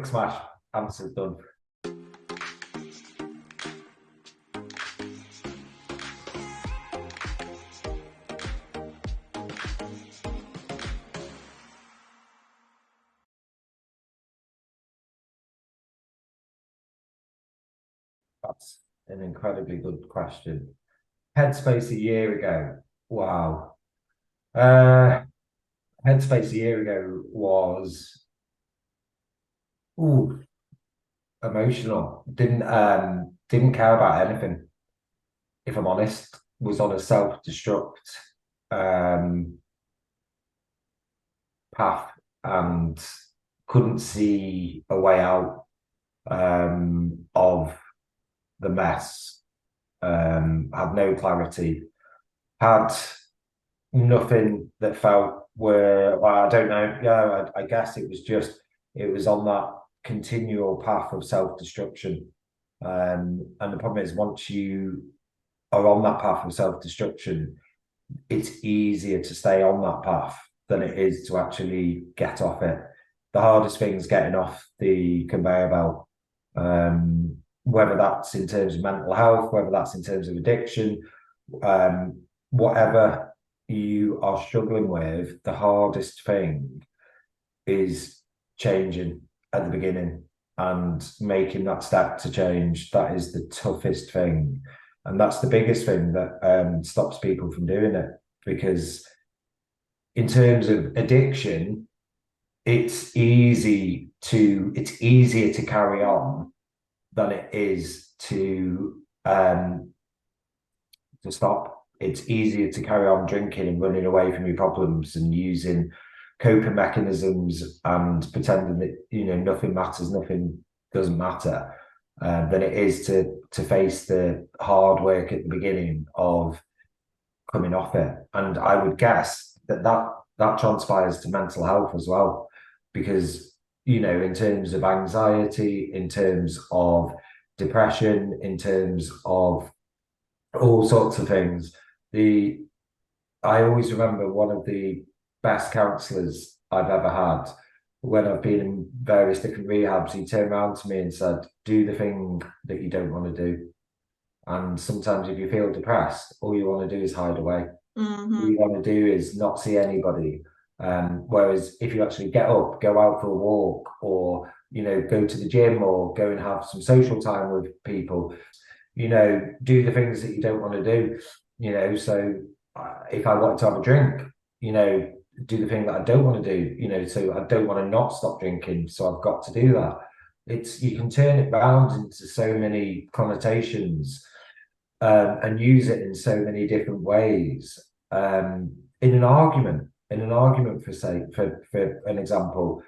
quick smash answers done. That's an incredibly good question. Headspace a year ago. Wow. Headspace a year ago was emotional. Didn't care about anything, if I'm honest. Was on a self-destruct path and couldn't see a way out of the mess. Had no clarity. Had nothing that felt well, I don't know. Yeah, I guess it was on that continual path of self-destruction. And the problem is, once you are on that path of self-destruction, it's easier to stay on that path than it is to actually get off it. The hardest thing is getting off the conveyor belt. Whether that's in terms of mental health, whether that's in terms of addiction, whatever you are struggling with, the hardest thing is changing at the beginning and making that step to change. That is the toughest thing. And that's the biggest thing that stops people from doing it. Because in terms of addiction, it's easier to carry on than it is to stop. It's easier to carry on drinking and running away from your problems and using coping mechanisms and pretending that nothing matters, nothing doesn't matter, than it is to face the hard work at the beginning of coming off it. And I would guess that transpires to mental health as well, because in terms of anxiety, in terms of depression, in terms of all sorts of things. I always remember one of the best counsellors I've ever had when I've been in various different rehabs. He turned around to me and said, do the thing that you don't want to do. And sometimes if you feel depressed, all you want to do is hide away. Mm-hmm. All you want to do is not see anybody. Whereas if you actually get up, go out for a walk, or go to the gym, or go and have some social time with people, do the things that you don't want to do. So if I wanted to have a drink, do the thing that I don't want to do. So I don't want to not stop drinking, so I've got to do that. You can turn it around into so many connotations, and use it in so many different ways. In an argument, for an example,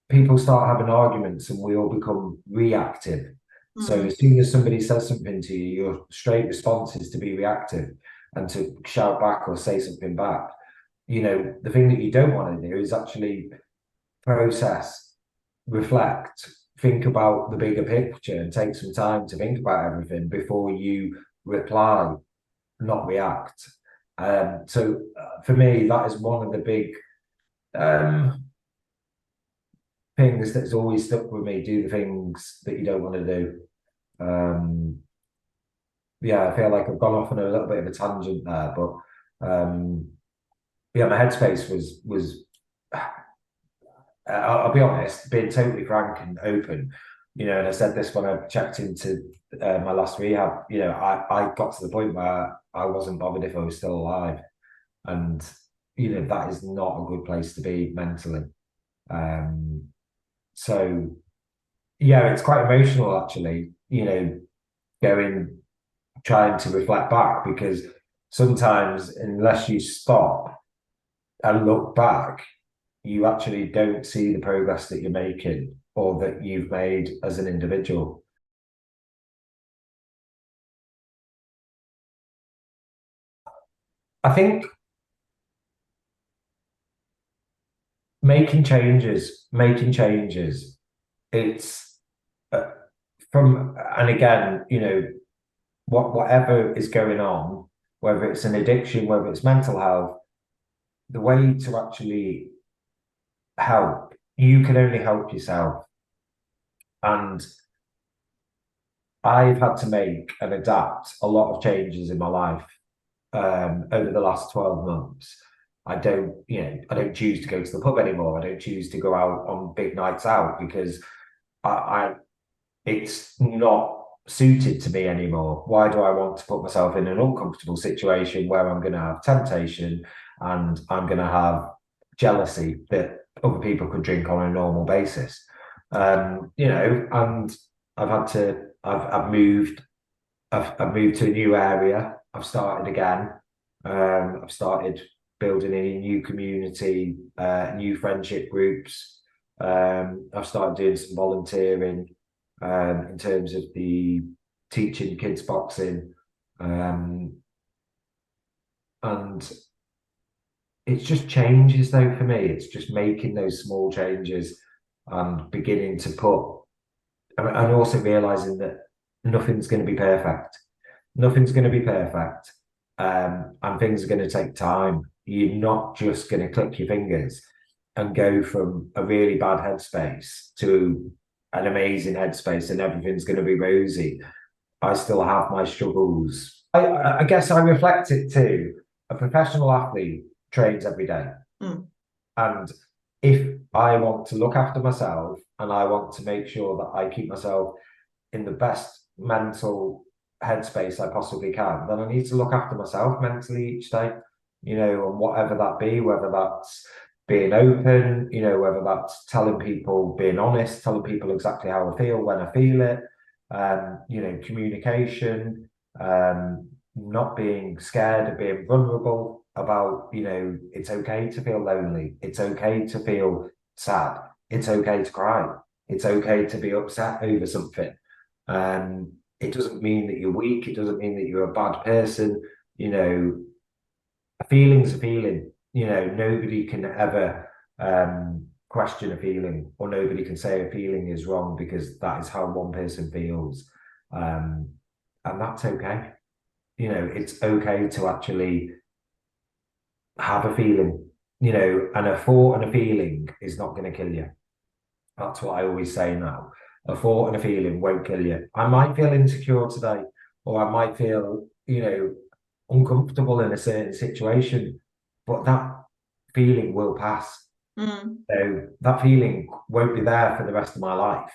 people start having arguments and we all become reactive. Mm-hmm. So as soon as somebody says something to you, your straight response is to be reactive and to shout back or say something back. The thing that you don't want to do is actually process, reflect, think about the bigger picture, and take some time to think about everything before you reply, not react. So for me, that is one of the big things that's always stuck with me. Do the things that you don't want to do. I feel like I've gone off on a little bit of a tangent there, but my headspace was I'll be honest, being totally frank and open, and I said this when I checked into my last rehab, I got to the point where I wasn't bothered if I was still alive. And, that is not a good place to be mentally. So, it's quite emotional, actually, trying to reflect back, because sometimes unless you stop and look back, you actually don't see the progress that you're making or that you've made as an individual. I think making changes, it's and again, whatever is going on, whether it's an addiction, whether it's mental health, the way to actually help you can only help yourself. And I've had to make and adapt a lot of changes in my life over the last 12 months. I don't choose to go to the pub anymore. I don't choose to go out on big nights out because I it's not suited to me anymore. Why do I want to put myself in an uncomfortable situation where I'm going to have temptation and I'm going to have jealousy that other people could drink on a normal basis? And I've moved, I've moved to a new area. I've started again. I've started building a new community, new friendship groups. I've started doing some volunteering in terms of the teaching kids boxing. And it's just changes though for me. It's just making those small changes and beginning to put, and also realizing that nothing's going to be perfect. Nothing's going to be perfect. And things are going to take time. You're not just going to click your fingers and go from a really bad headspace to an amazing headspace and everything's going to be rosy. I still have my struggles. I guess I reflect it too. A professional athlete trains every day. Mm. And if I want to look after myself and I want to make sure that I keep myself in the best mental headspace I possibly can, then I need to look after myself mentally each day, and whatever that be, whether that's being open, whether that's telling people, being honest, telling people exactly how I feel when I feel it, communication, not being scared of being vulnerable about, it's okay to feel lonely. It's okay to feel sad. It's okay to cry. It's okay to be upset over something. It doesn't mean that you're weak. It doesn't mean that you're a bad person. A feeling's a feeling. Nobody can ever question a feeling, or nobody can say a feeling is wrong because that is how one person feels. And that's okay. It's okay to actually have a feeling, and a thought and a feeling is not going to kill you. That's what I always say now. A thought and a feeling won't kill you. I might feel insecure today, or I might feel, uncomfortable in a certain situation, but that feeling will pass. Mm. So that feeling won't be there for the rest of my life.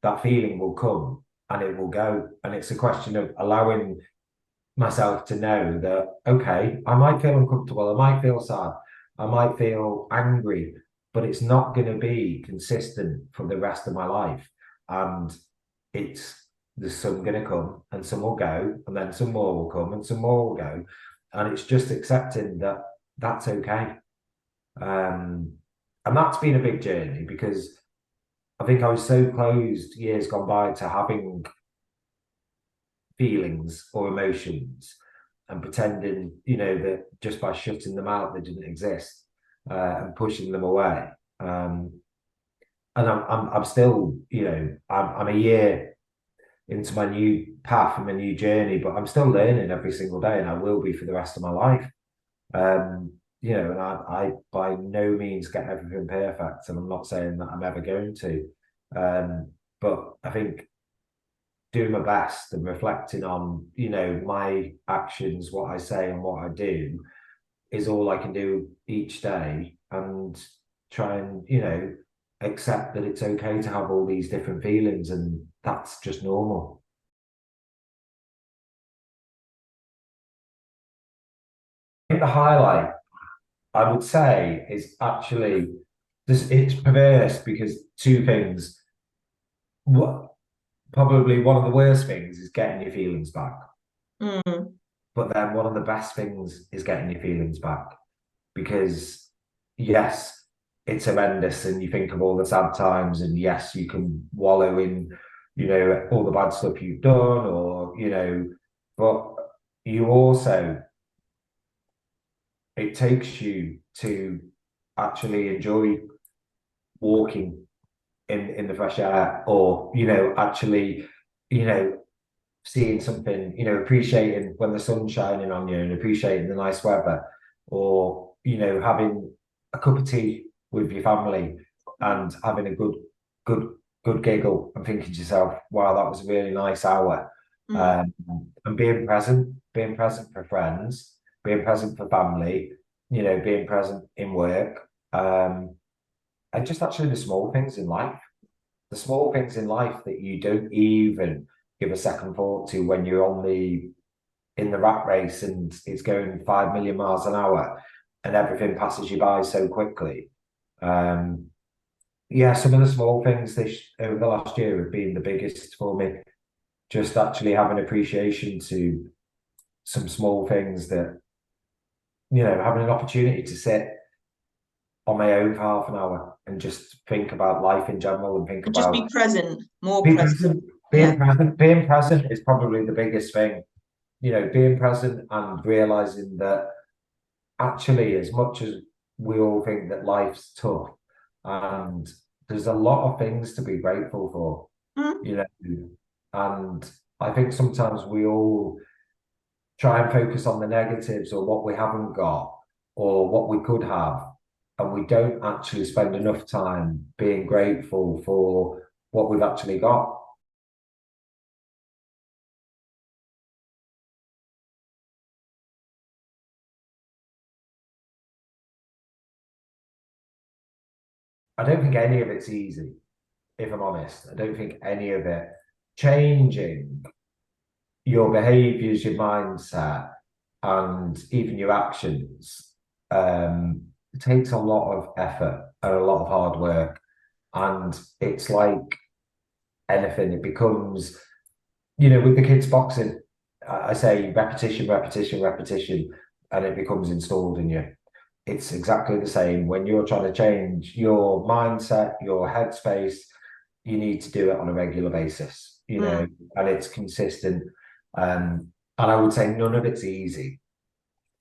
That feeling will come and it will go. And it's a question of allowing myself to know that, okay, I might feel uncomfortable, I might feel sad, I might feel angry, but it's not going to be consistent for the rest of my life. And it's there's some going to come and some will go, and then some more will come and some more will go. And it's just accepting that that's okay. And that's been a big journey because I think I was so closed years gone by to having feelings or emotions and pretending, that just by shutting them out, they didn't exist, and pushing them away. And I'm still, I'm a year into my new path and my new journey, but I'm still learning every single day, and I will be for the rest of my life. And I by no means get everything perfect, and I'm not saying that I'm ever going to. But I think doing my best and reflecting on, my actions, what I say and what I do is all I can do each day, and try and, accept that it's okay to have all these different feelings and that's just normal. I think the highlight I would say is actually this, it's perverse because two things. What probably one of the worst things is getting your feelings back. Mm. But then one of the best things is getting your feelings back because, yes, it's horrendous and you think of all the sad times, and yes, you can wallow in, all the bad stuff you've done, or, but you also, it takes you to actually enjoy walking in the fresh air, or, actually, you know, seeing something, appreciating when the sun's shining on you and appreciating the nice weather, or, having a cup of tea with your family, and having a good, good giggle and thinking to yourself, wow, that was a really nice hour. And being present for friends, being present for family, being present in work, and just actually the small things in life that you don't even give a second thought to when you're in the rat race and it's going 5 million miles an hour and everything passes you by so quickly. Yeah, some of the small things over the last year have been the biggest for me. Just actually having appreciation to some small things that, having an opportunity to sit on my own for half an hour and just think about life in general and think And just be about present, more being present. present. Yeah. Being present is probably the biggest thing. Being present and realizing that actually, as much as we all think that life's tough, and there's a lot of things to be grateful for, Mm. and I think sometimes we all try and focus on the negatives or what we haven't got or what we could have, and we don't actually spend enough time being grateful for what we've actually got. I don't think any of it's easy, if I'm honest. I don't think any of it changing your behaviors, your mindset, and even your actions it takes a lot of effort and a lot of hard work. And it's like anything, it becomes, with the kids boxing, I say repetition, repetition, repetition, and it becomes installed in you. It's exactly the same when you're trying to change your mindset, your headspace. You need to do it on a regular basis, Mm. and it's consistent. And I would say none of it's easy.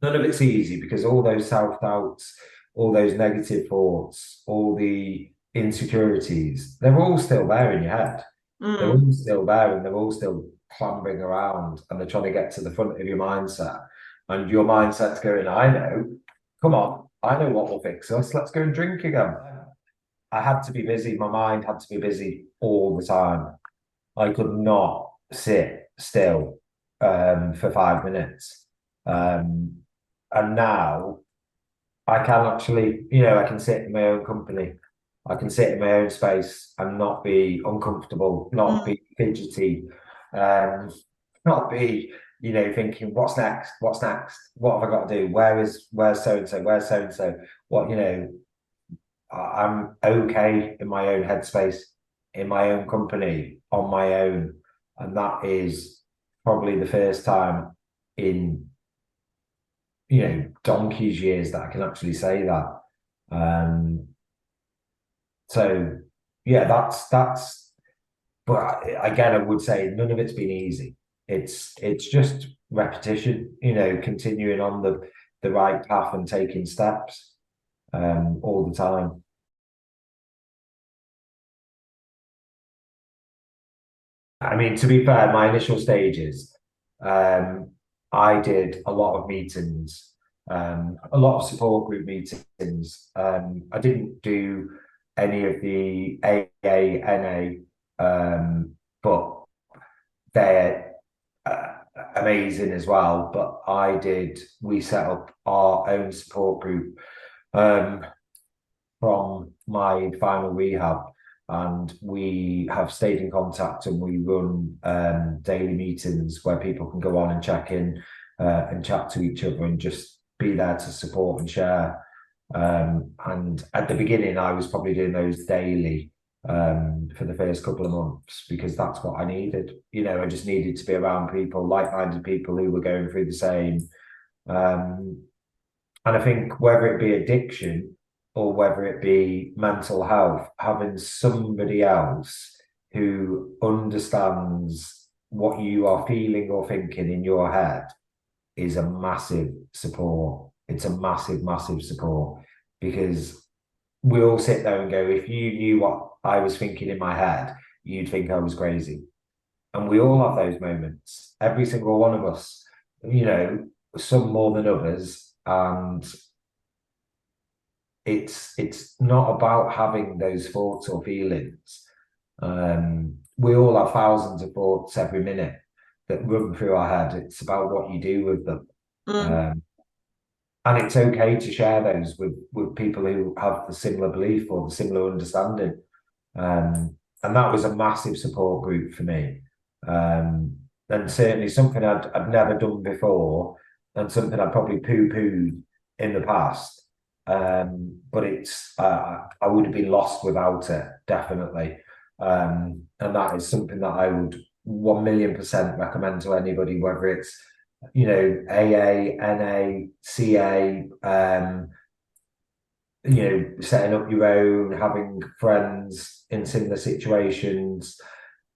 None of it's easy because all those self doubts, all those negative thoughts, all the insecurities, they're all still there in your head. They're Mm. all still there and they're all still clambering around and they're trying to get to the front of your mindset. And your mindset's going, I know, come on, I know what will fix us. Let's go and drink again. I had to be busy. My mind had to be busy all the time. I could not sit still for 5 minutes. Um, and now I can actually, I can sit in my own company. I can sit in my own space and not be uncomfortable, not Mm. be fidgety, um, not be, thinking, what's next? What's next? What have I got to do? Where's so and so? Where's so and so? What, I'm okay in my own headspace, in my own company, on my own. And that is probably the first time in, donkey's years that I can actually say that. Um, so yeah, but again, I would say none of it's been easy. It's just repetition, continuing on the right path and taking steps all the time. I mean, to be fair, my initial stages, um, I did a lot of meetings, a lot of support group meetings. I didn't do any of the AA, but they're amazing as well. But we set up our own support group um, from my final rehab, and we have stayed in contact and we run daily meetings where people can go on and check in and chat to each other and just be there to support and share. And at the beginning, I was probably doing those daily for the first couple of months because that's what I needed. I just needed to be around people, like-minded people who were going through the same. Um, and I think whether it be addiction or whether it be mental health, having somebody else who understands what you are feeling or thinking in your head is a massive support. It's a massive, massive support because we all sit there and go, if you knew what I was thinking in my head, you'd think I was crazy. And we all have those moments, every single one of us, some more than others. And it's not about having those thoughts or feelings. We all have thousands of thoughts every minute that run through our head. It's about what you do with them. Um, and it's okay to share those with people who have the similar belief or the similar understanding. And that was a massive support group for me. And certainly something I'd never done before, and something I'd probably poo-pooed in the past. But it's I would have been lost without it, definitely. And that is something that I would 1,000,000% recommend to anybody, whether it's, you know, AA, NA, CA, you know, setting up your own, having friends in similar situations.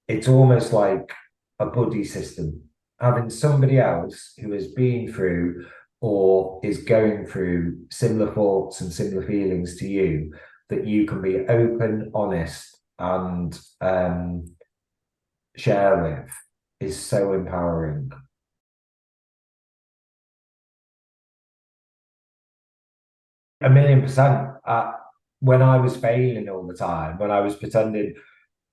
It's almost like a buddy system. Having somebody else who has been through or is going through similar thoughts and similar feelings to you, that you can be open, honest, and share with, is so empowering. 1,000,000%. When I was failing all the time, when I was pretending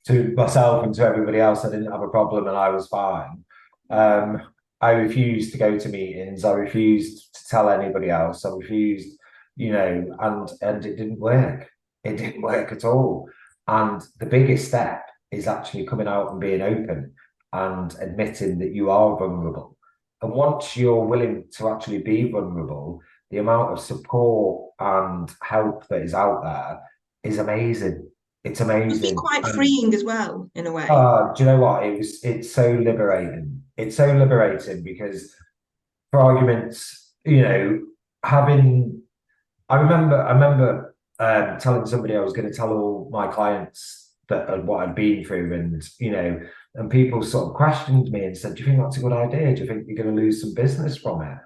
to myself and to everybody else I didn't have a problem and I was fine, I refused to go to meetings. I refused to tell anybody else. I refused, you know, and it didn't work. It didn't work at all. And the biggest step is actually coming out and being open and admitting that you are vulnerable. And once you're willing to actually be vulnerable, the amount of support and help that is out there is amazing. It's It must be amazing. quite And freeing as well, in a way. do you know what? It's so liberating. It's so liberating because, for arguments, you know, having I remember telling somebody I was going to tell all my clients that what I'd been through, and you know, and people sort of questioned me and said, "Do you think that's a good idea? Do you think you're going to lose some business from it?"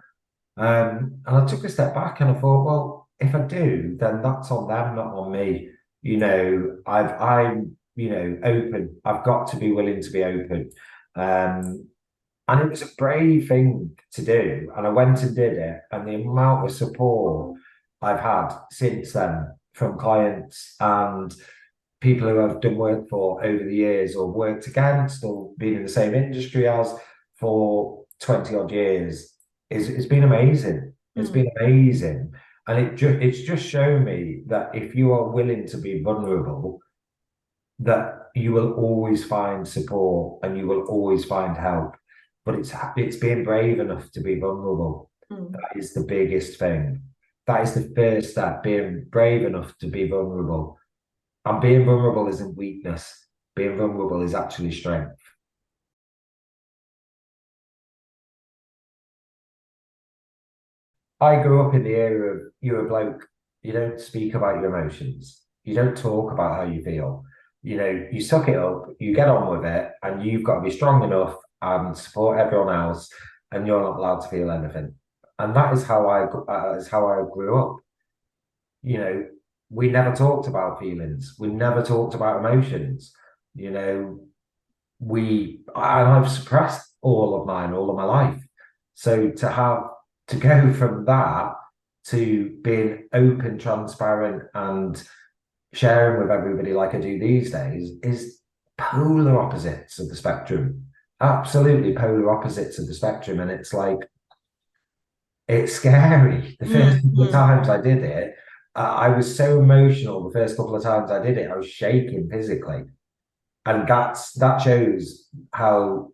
And I took a step back and I thought, well, if I do, then that's on them, not on me. You know, I'm, you know, open. I've got to be willing to be open. And it was a brave thing to do. And I went and did it. And the amount of support I've had since then from clients and people who I've done work for over the years or worked against or been in the same industry as for 20 odd years is it's been amazing. It's Mm. been amazing. And it's just shown me that if you are willing to be vulnerable, that you will always find support and you will always find help. But it's being brave enough to be vulnerable. Mm. That is the biggest thing. That is the first step, being brave enough to be vulnerable. And being vulnerable isn't weakness. Being vulnerable is actually strength. I grew up in the era of you're a bloke, you don't speak about your emotions. You don't talk about how you feel. You know, you suck it up, you get on with it, and you've got to be strong enough and support everyone else, and you're not allowed to feel anything. And that is how I grew up. You know, we never talked about feelings. We never talked about emotions. You know, and I've suppressed all of mine all of my life. So to go from that to being open, transparent, and sharing with everybody like I do these days is polar opposites of the spectrum. Absolutely polar opposites of the spectrum. And it's like it's scary. The first couple of Mm. times I did it, I was so emotional. The first couple of times I did it, I was shaking physically, and that shows how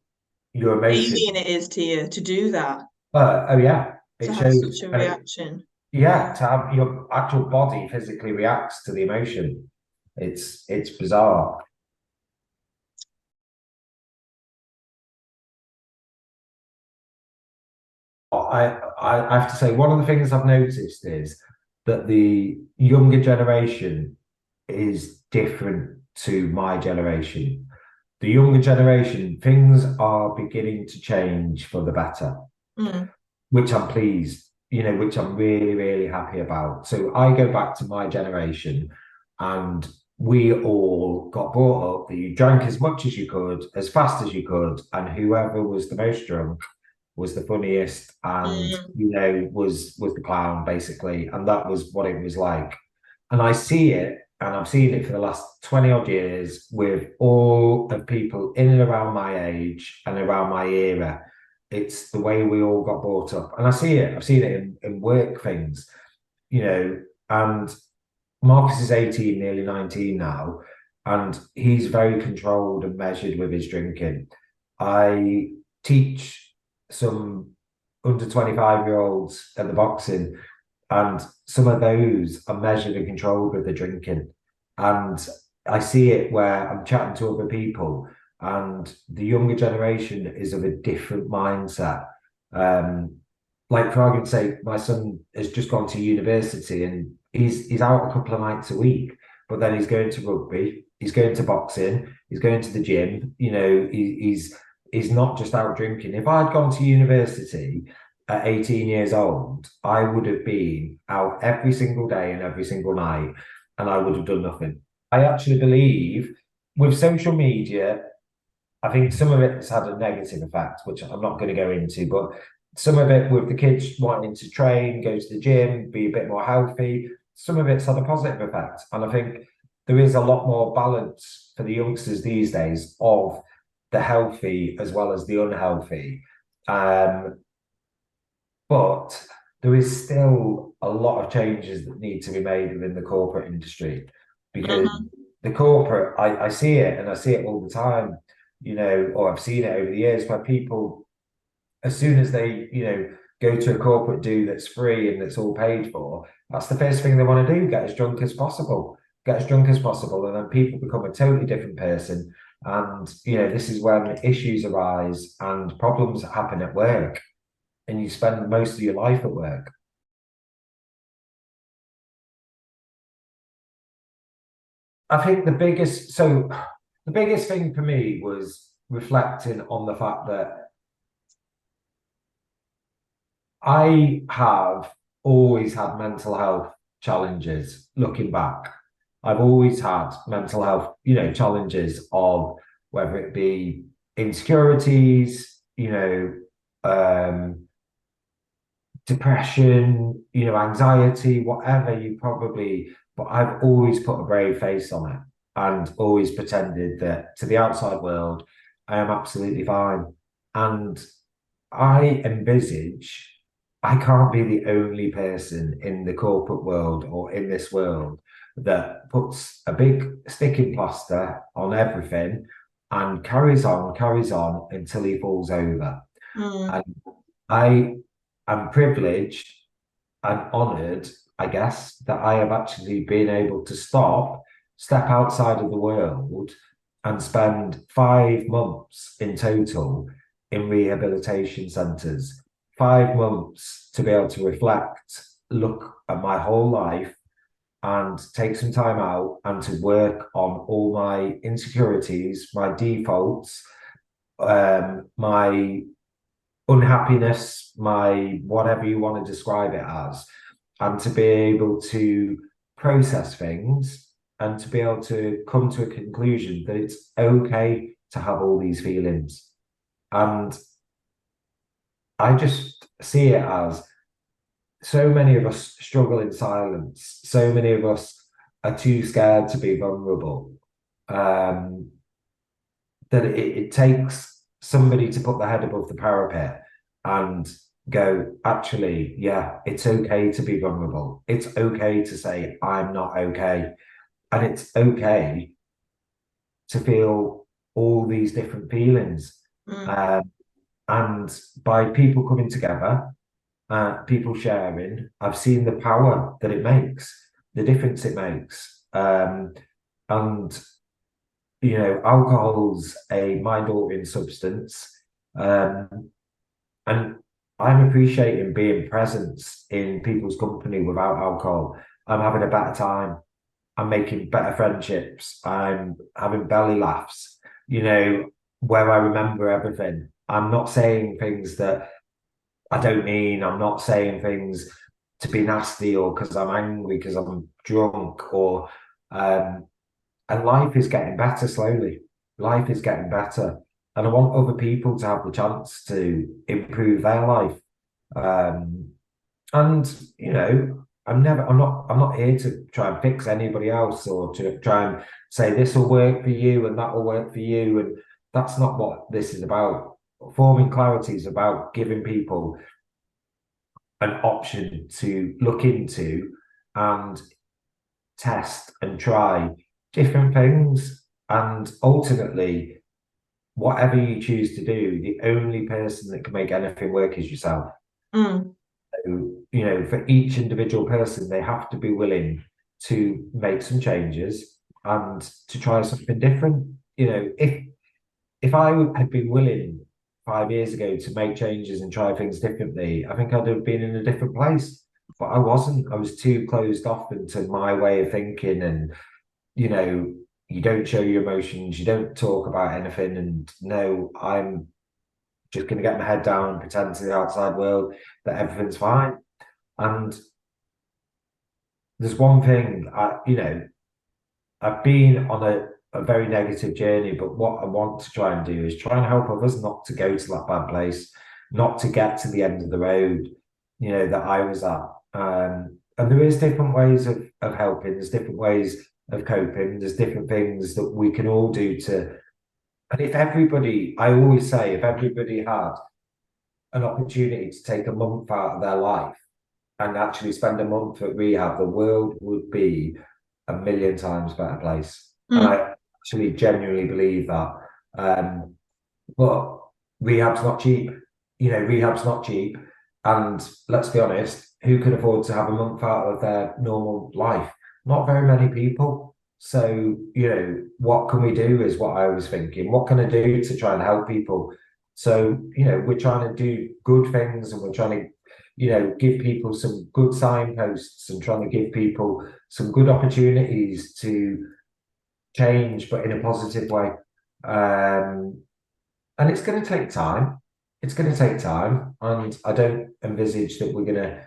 your emotion. Alien it is to you to do that, Oh yeah, to it have such shows, a and it, reaction. yeah, to have your actual body physically reacts to the emotion. It's bizarre. I have to say one of the things I've noticed is that the younger generation is different to my generation. The younger generation, things are beginning to change for the better, Mm. which I'm pleased, you know, which I'm really, really happy about. So I go back to my generation and we all got brought up that you drank as much as you could, as fast as you could, and whoever was the most drunk was the funniest and, Mm. you know, was the clown basically. And that was what it was like. And I see it, and I've seen it for the last 20 odd years with all of people in and around my age and around my era. It's the way we all got brought up. And I see it, I've seen it in work things, and Marcus is 18, nearly 19 now, and he's very controlled and measured with his drinking. I teach some under 25-year-olds at the boxing, and some of those are measured and controlled with the drinking. And I see it where I'm chatting to other people, and the younger generation is of a different mindset. Um, like for argument's sake, my son has just gone to university and he's out a couple of nights a week, but then he's going to rugby, he's going to boxing, he's going to the gym. He's not just out drinking. If I'd gone to university at 18 years old, I would have been out every single day and every single night, and I would have done nothing. I actually believe with social media, I think some of it's had a negative effect, which I'm not going to go into, but some of it with the kids wanting to train, go to the gym, be a bit more healthy, some of it's had a positive effect. And I think there is a lot more balance for the youngsters these days of the healthy as well as the unhealthy. Um, but there is still a lot of changes that need to be made within the corporate industry because Mhm. the corporate, I see it and I see it all the time, or I've seen it over the years where people, as soon as they, go to a corporate do that's free and that's all paid for, that's the first thing they want to do, get as drunk as possible, get as drunk as possible. And then people become a totally different person. And, this is when issues arise and problems happen at work and you spend most of your life at work. I think the biggest thing for me was reflecting on the fact that I have always had mental health challenges looking back. I've always had mental health, challenges of whether it be insecurities, depression, anxiety, whatever you probably, but I've always put a brave face on it and always pretended that to the outside world, I am absolutely fine. And I envisage I can't be the only person in the corporate world or in this world that puts a big sticking plaster on everything and carries on until he falls over. Mm. And I am privileged and honoured, I guess, that I have actually been able to step outside of the world and spend 5 months in total in rehabilitation centres. 5 months to be able to reflect, look at my whole life and take some time out and to work on all my insecurities, my defaults, my unhappiness, my whatever you want to describe it as, and to be able to process things and to be able to come to a conclusion that it's okay to have all these feelings. And I just see it as so many of us struggle in silence, so many of us are too scared to be vulnerable. Um, that it takes somebody to put their head above the parapet and go, actually, yeah, it's okay to be vulnerable. It's okay to say, I'm not okay. And it's okay to feel all these different feelings. Mm. Um, and by people coming together, people sharing, I've seen the power that it makes, the difference it makes. And alcohol's a mind-altering substance. Um, and I'm appreciating being present in people's company without alcohol. I'm having a better time. I'm making better friendships. I'm having belly laughs, where I remember everything. I'm not saying things that I don't mean. I'm not saying things to be nasty or because I'm angry, because I'm drunk or um, and life is getting better slowly. Life is getting better. And I want other people to have the chance to improve their life. Um, and, I'm not here to try and fix anybody else or to try and say this will work for you and that will work for you. And that's not what this is about. Forming Clarity is about giving people an option to look into and test and try different things. And ultimately, whatever you choose to do, the only person that can make anything work is yourself. Mm. So, for each individual person, they have to be willing to make some changes and to try something different. If I had been willing 5 years ago to make changes and try things differently, I think I'd have been in a different place. But I wasn't. I was too closed off into my way of thinking, and you don't show your emotions, you don't talk about anything, and no, I'm just going to get my head down and pretend to the outside world that everything's fine. And there's one thing I've been on a very negative journey, but what I want to try and do is try and help others not to go to that bad place, not to get to the end of the road, that I was at. And there is different ways of helping. There's different ways of coping. There's different things that we can all do to. And if everybody, I always say, if everybody had an opportunity to take a month out of their life and actually spend a month at rehab, the world would be a million times better place. And Mm. I actually genuinely believe that. But rehab's not cheap. Rehab's not cheap. And let's be honest, who can afford to have a month out of their normal life? Not very many people. So, what can we do is what I was thinking. What can I do to try and help people? So, we're trying to do good things and we're trying to, give people some good signposts and trying to give people some good opportunities to change, but in a positive way. And it's going to take time. It's going to take time. And I don't envisage that we're going to,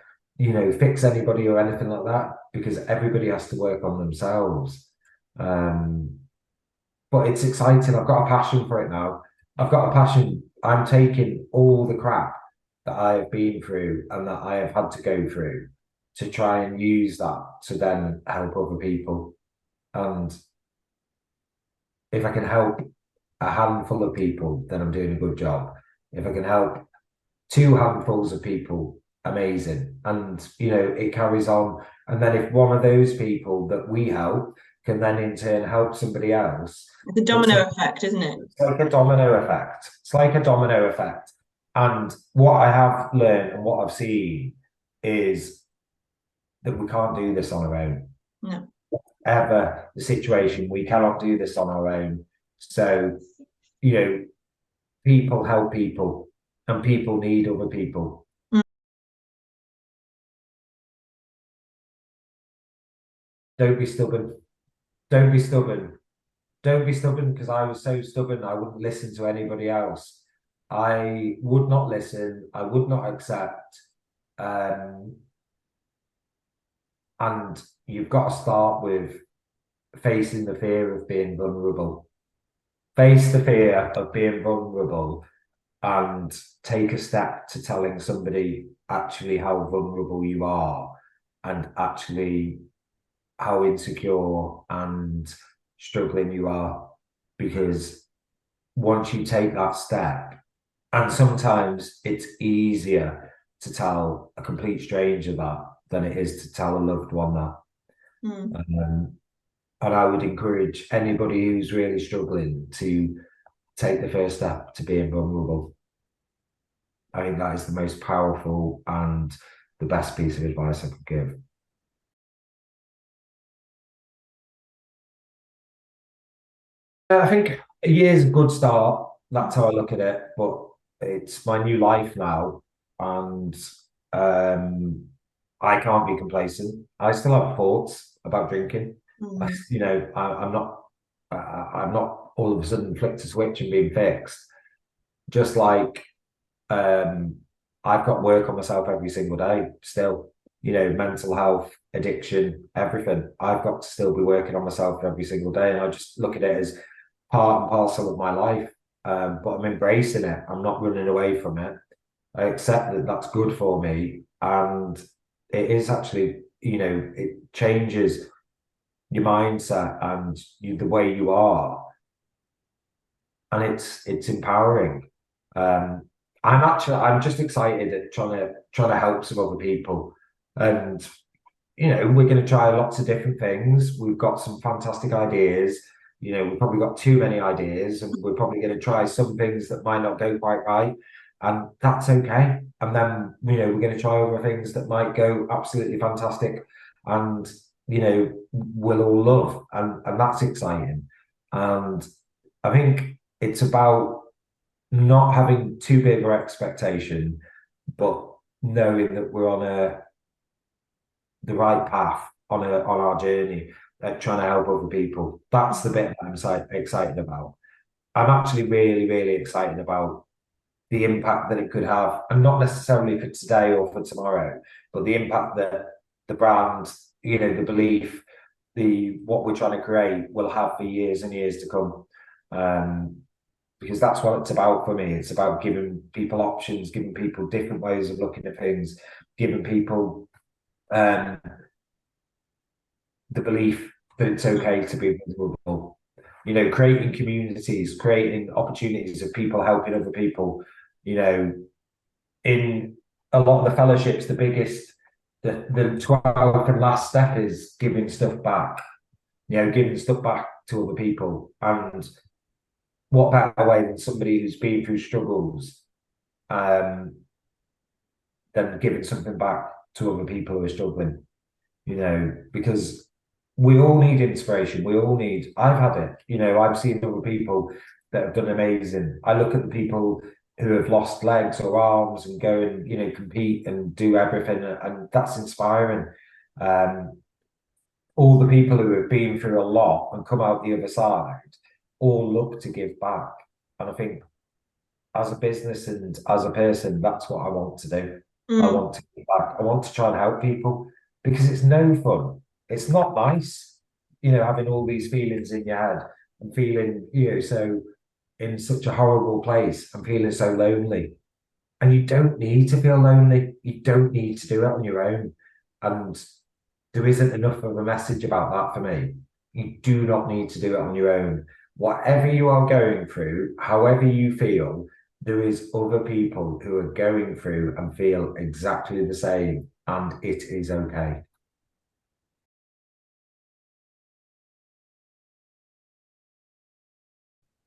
fix anybody or anything like that because everybody has to work on themselves. But it's exciting. I've got a passion for it now. I've got a passion. I'm taking all the crap that I have been through and that I have had to go through to try and use that to then help other people. And if I can help a handful of people, then I'm doing a good job. If I can help two handfuls of people, amazing. And it carries on. And then if one of those people that we help can then in turn help somebody else, It's a domino effect, isn't it? it's like a domino effect. It's like a domino effect. And what I have learned and what I've seen is that we can't do this on our own. No. Ever the situation, we cannot do this on our own. So, people help people and people need other people. Mm. Don't be stubborn. Don't be stubborn. Don't be stubborn because I was so stubborn I wouldn't listen to anybody else. I would not listen. I would not accept. And you've got to start with facing the fear of being vulnerable. Face the fear of being vulnerable and take a step to telling somebody actually how vulnerable you are and actually how insecure and struggling you are. Because once you take that step, and sometimes it's easier to tell a complete stranger that than it is to tell a loved one that. Mm. And I would encourage anybody who's really struggling to take the first step to being vulnerable. I think that is the most powerful and the best piece of advice I could give. I think a year's a good start. That's how I look at it. But it's my new life now, and I can't be complacent. I still have thoughts about drinking. Mm. I'm not. I'm not all of a sudden flicked a switch and being fixed. Just like I've got work on myself every single day. Still, mental health, addiction, everything. I've got to still be working on myself every single day, and I just look at it as part and parcel of my life. But I'm embracing it. I'm not running away from it. I accept that that's good for me, and it is actually, it changes your mindset and the way you are, and it's empowering. I'm just excited at trying to help some other people, and we're going to try lots of different things. We've got some fantastic ideas. We've probably got too many ideas, and we're probably going to try some things that might not go quite right, and that's okay. And then, we're going to try other things that might go absolutely fantastic, and, we'll all love, and that's exciting. And I think it's about not having too big of expectation, but knowing that we're on the right path on our journey, trying to help other people. That's the bit that I'm excited about. I'm actually really, really excited about the impact that it could have, and not necessarily for today or for tomorrow, but the impact that the brand, the belief, what we're trying to create will have for years and years to come. Because that's what it's about for me. It's about giving people options, giving people different ways of looking at things, giving people the belief that it's okay to be vulnerable. Creating communities, creating opportunities of people helping other people. In a lot of the fellowships, the 12th and last step is giving stuff back. Giving stuff back to other people. And what better way than somebody who's been through struggles, than giving something back to other people who are struggling, because we all need inspiration. I've had it, I've seen other people that have done amazing. I look at the people who have lost legs or arms and go and, compete and do everything, and that's inspiring. All the people who have been through a lot and come out the other side all look to give back. And I think as a business and as a person, that's what I want to do. I want to give back. I want to try and help people, because it's no fun. It's not nice, having all these feelings in your head and feeling, so in such a horrible place and feeling so lonely. And you don't need to feel lonely. You don't need to do it on your own. And there isn't enough of a message about that for me. You do not need to do it on your own. Whatever you are going through, however you feel, there is other people who are going through and feel exactly the same, and it is okay.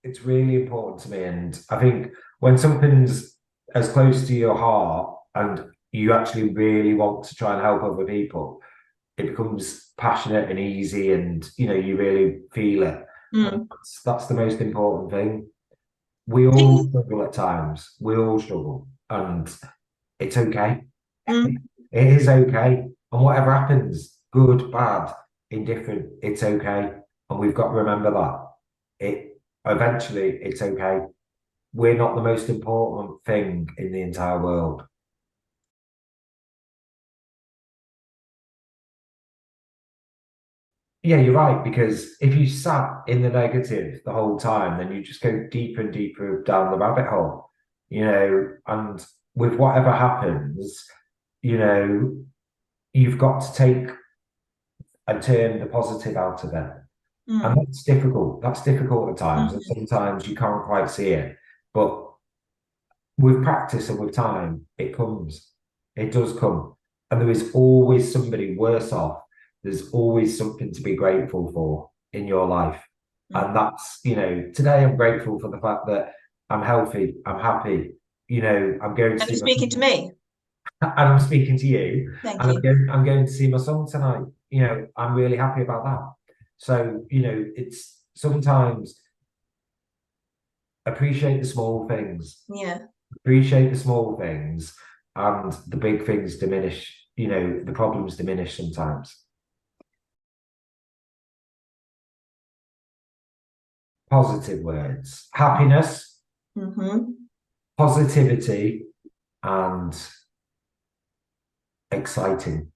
It's really important to me, and I think when something's as close to your heart and you actually really want to try and help other people, it becomes passionate and easy, and you really feel it. And that's the most important thing. We all struggle at times. We all struggle, and it's okay. It is okay. And whatever happens, good, bad, indifferent, it's okay. And we've got to remember that. Eventually it's okay. We're not the most important thing in the entire world. Yeah, you're right, because if you sat in the negative the whole time, then you just go deeper and deeper down the rabbit hole, and with whatever happens, you've got to take and turn the positive out of it. And that's difficult. That's difficult at times. And sometimes you can't quite see it. But with practice and with time, it comes. It does come. And there is always somebody worse off. There's always something to be grateful for in your life. And that's, today I'm grateful for the fact that I'm healthy, I'm happy, I'm going to And you're speaking to me. And I'm speaking to you. Thank and you. I'm going to see my son tonight. I'm really happy about that. So, it's sometimes appreciate the small things. Yeah. Appreciate the small things, and the big things diminish, the problems diminish sometimes. Positive words: happiness, positivity, and exciting.